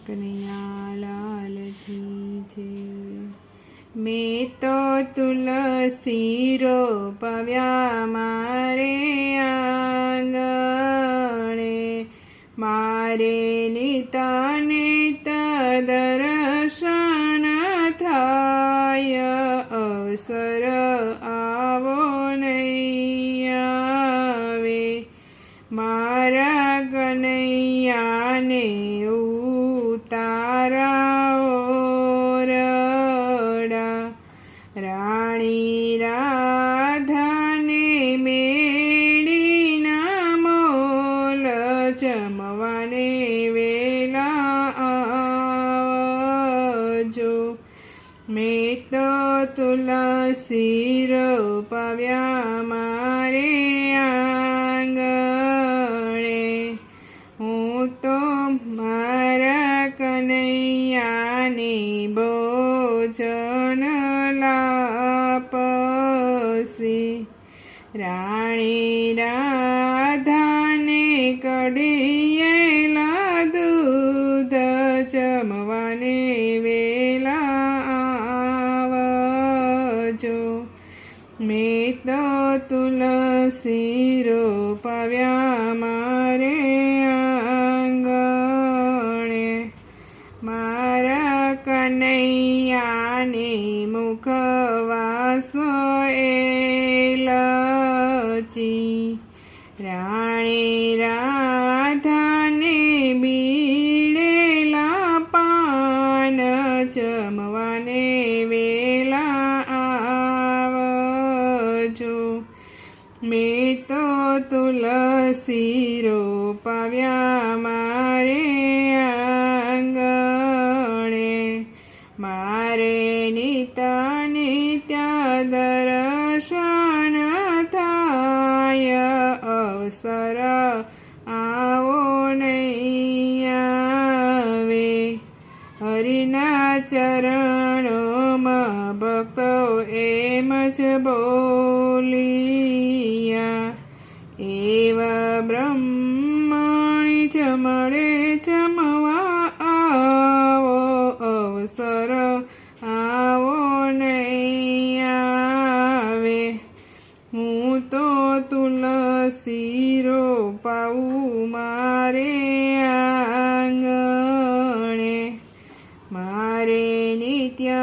કનૈયા લાલ કી જય। મેં તો તુલસી રોપવ્યા મારે આંગણે, મારે નિતાને દર્શન થાય, અવસર આવો નહીં આવે। મારા કનૈયાને ઉતારાઓ રડા, રાણી રાધાને મેળીના મોલ, જમવાને વેલા આવજો। મેં તો તુલસી રોપવ્યા મારે આંગણે, હું તો મારા કનૈયાને ભોજન લાપસી। રાણી રાધાને કઢિયેલા દૂધ, જમવાને વેલા આવજો। મેં તો તુલસી રોપવ્યા મારે આંગણે, મારા કનૈયાને મુખવાસ એલચી। રાણી રાધાને બીડેલા પાન, જમવાને વેલા આવજો। મેં તો તુલસી રોપવ્યા મારે આંગણે, મારે નિત્ય દર્શન થાય, અવસર આવો નહીં આવે। હરિના ચરણોમાં ભક્તો એમ જ બોલિયા, એવા બ્રહ્મણી જમણે જમવા આવો, અવસર આવો નહીં આવે। હું તો તુલસી રોપાવું મારે આંગણે, મારે નિત્ય